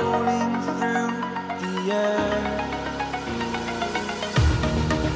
rolling through the air.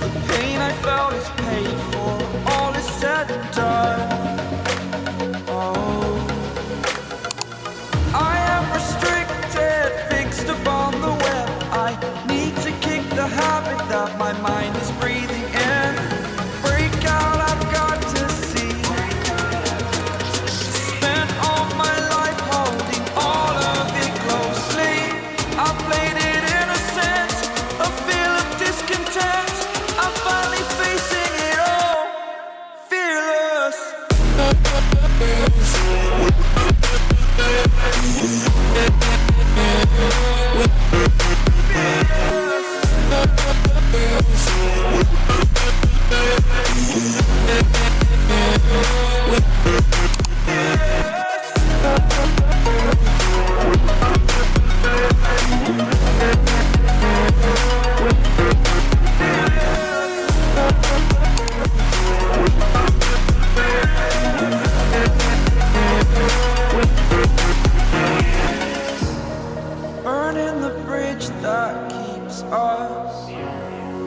The pain I felt is paid for, all is said and done. Oh, I am restricted, fixed upon the web. I need to kick the habit that my mind is breathing in. Break out, I've got to see. Spent all my life holding all of it closely. I played it innocent, a feel of discontent. I'm finally facing it all, fearless. Burning the bridge that keeps us.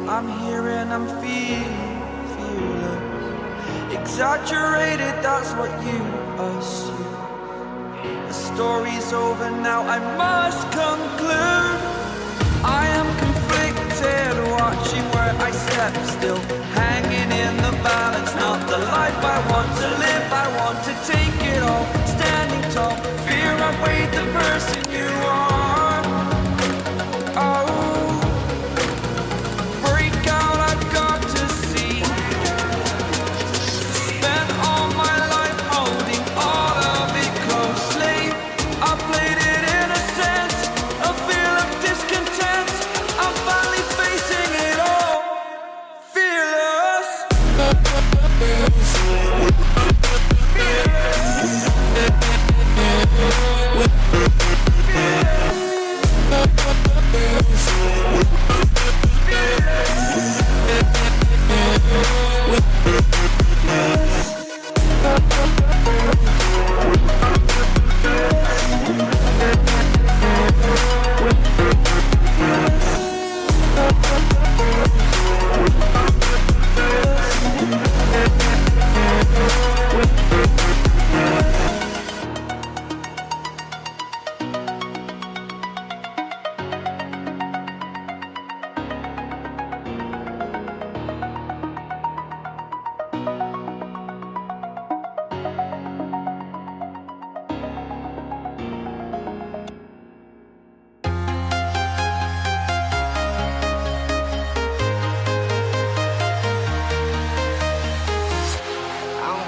I'm here and I'm feeling fearless. Exaggerated, that's what you assume. The story's over now, I must conclude. I am conflicted, watching where I step still, hanging in the balance. Not the life I want to live, I want to take it all. Standing tall, fear outweighed the person you are. Oh, break out, I've got to see. Spent all my life holding all of it closely. I played it innocent, a feel of discontent. I'm finally facing it all, fearless.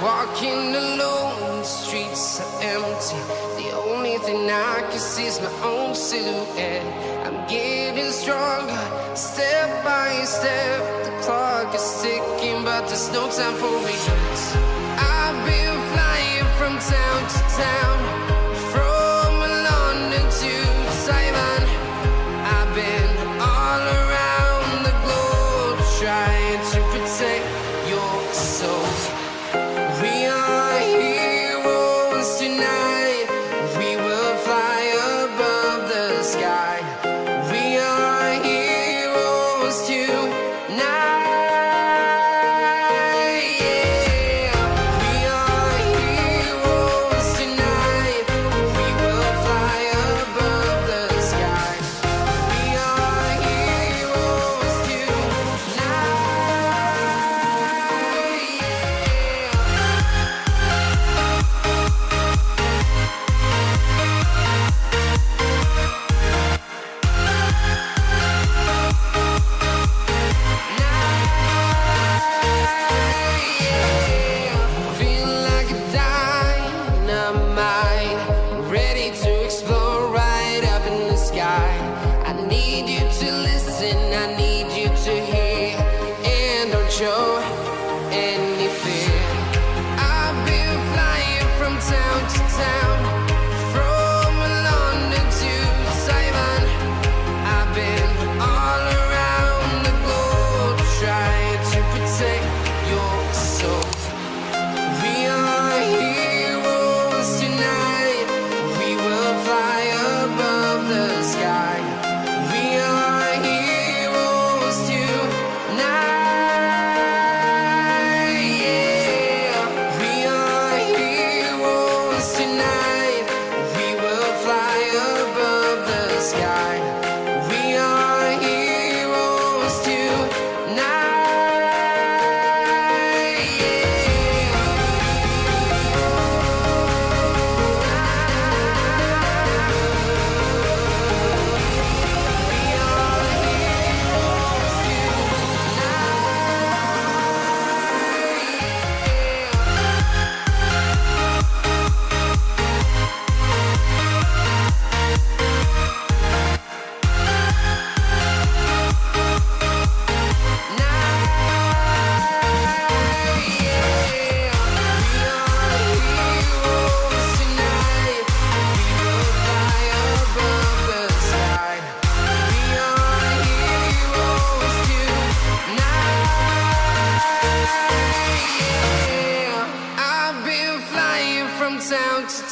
Walking alone, the streets are empty. The only thing I can see is my own silhouette. I'm getting stronger, step by step. The clock is ticking, but there's no time for regrets. I've been flying from town to town, from London to Taiwan. I've been all around the globe, trying to protect your soul. We are heroes tonight. We will fly above the sky. We are heroes tonight. Yeah. We are heroes tonight.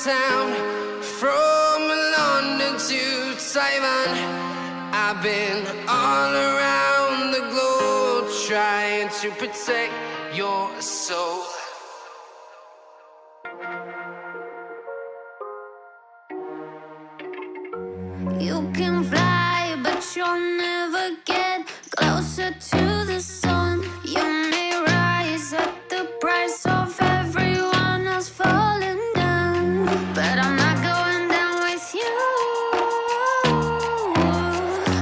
town, from London to Taiwan. I've been all around the globe trying to protect your soul. You can fly, but you'll never get closer to the sun. You may rise at the price of everyone else falling down, but I'm not going down with you.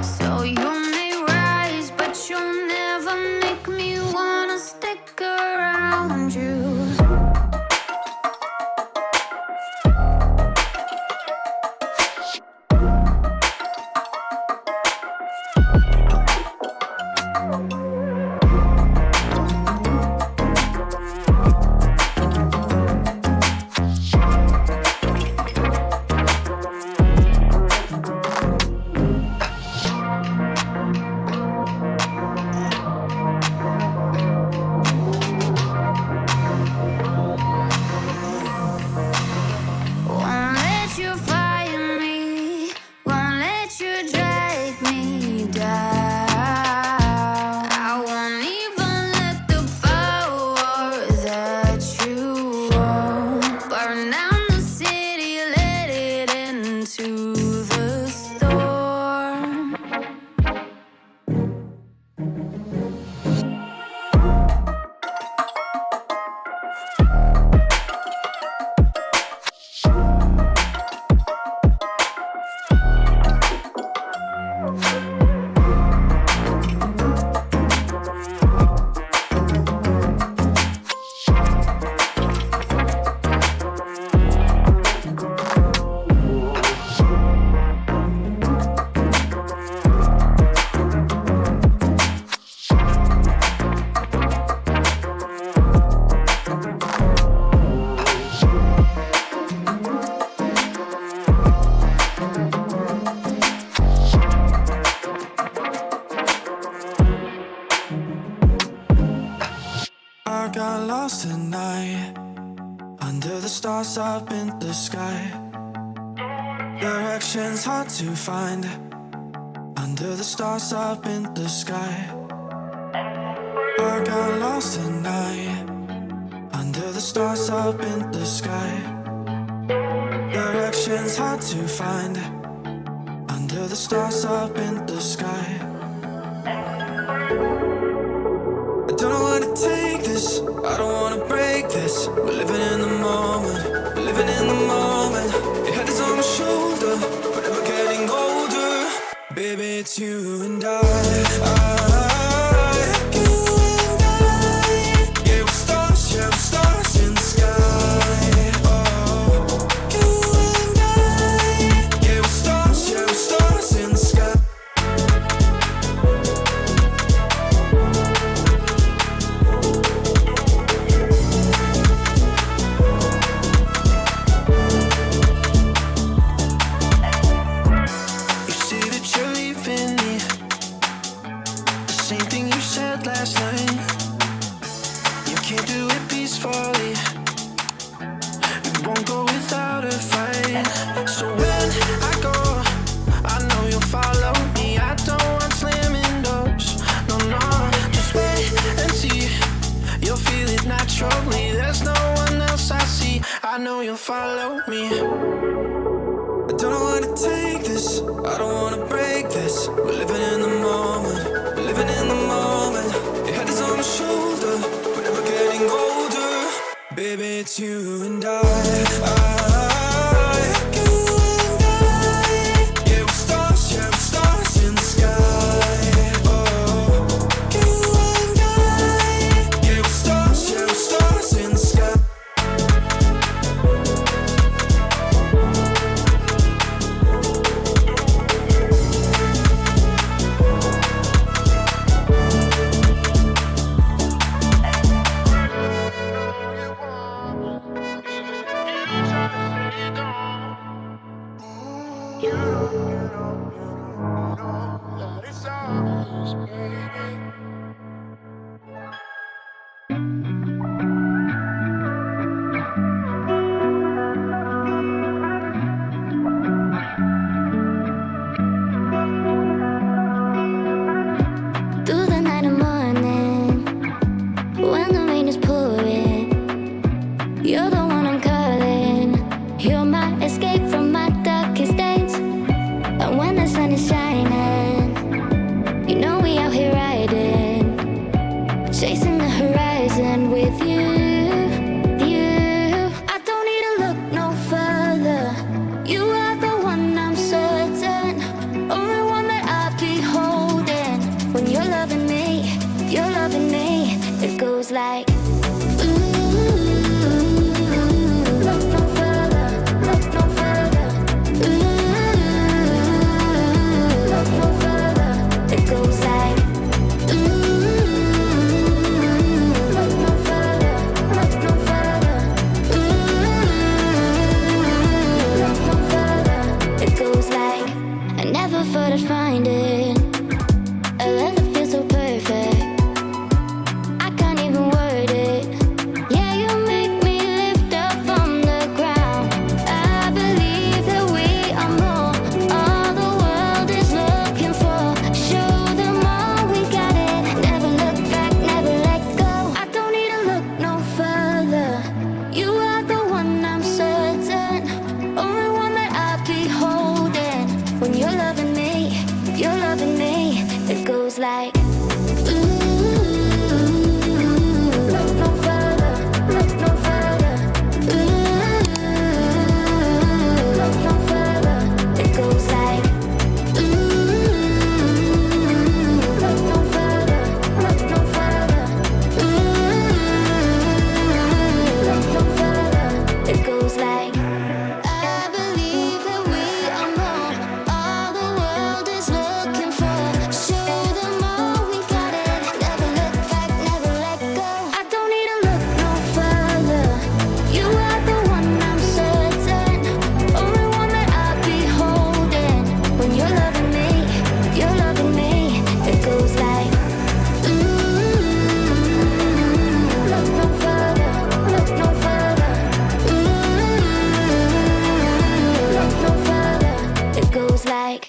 So you may rise, but you'll never make me wanna stick around you. I got lost tonight, under the stars up in the sky. Directions hard to find, under the stars up in the sky. I got lost tonight, under the stars up in the sky. Directions hard to find, under the stars up in the sky. I don't know where to take this, I don't wanna break this. We're living in the moment, we're living in the moment. Your head is on my shoulder, but never getting older. Baby, it's you and I. You and I. Yeah, we're stars in the sky. Oh, you and I. Yeah, we're stars in the sky. I know you'll follow me. I don't know where to take this, I don't wanna break this. We're living in the moment, we're living in the moment. Your head is on my shoulder, we're never getting older. Baby, it's you and I. You and I. Yeah, we're stars in the sky. Oh, you and I. Yeah, we're stars in the sky. goes like, look no further, look no further. Look no further. It goes like, look no further, look no further. Look no further. It goes like, I believe that we are more. All the world is looking for. Show them all we got it. Never look back, never let go. I don't need to look no further. You are the one I'm certain. Only one that I'll be holding. When you're loving me, you're loving me. It goes like, look no further, look no further. Look no further. It goes like,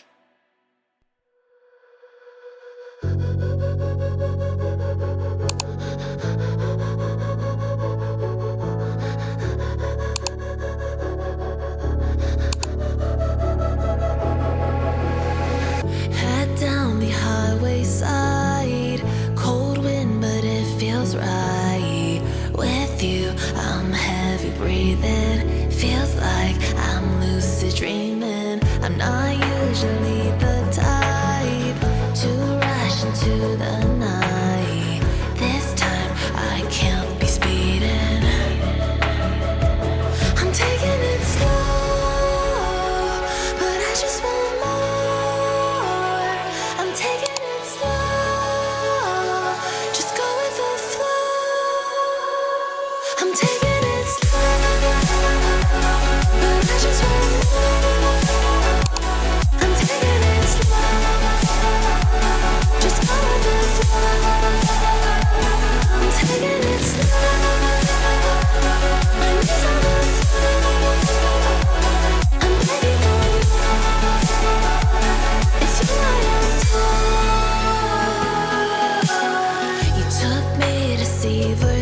head down the highway side. Cold wind, but it feels right. With you, I'm heavy breathing. Feels like I'm lucid dreaming. I'm not usually the type to rush into the night. This time, I can't be speeding. I'm taking it slow, but I just want more. I'm taking it slow, just go with the flow. I'm taking it slow, but I just want more. I'm taking it slow, just go with the flow. I'm taking it slow, my knees on the floor. I'm begging for more. It's you I adore. You took me to see the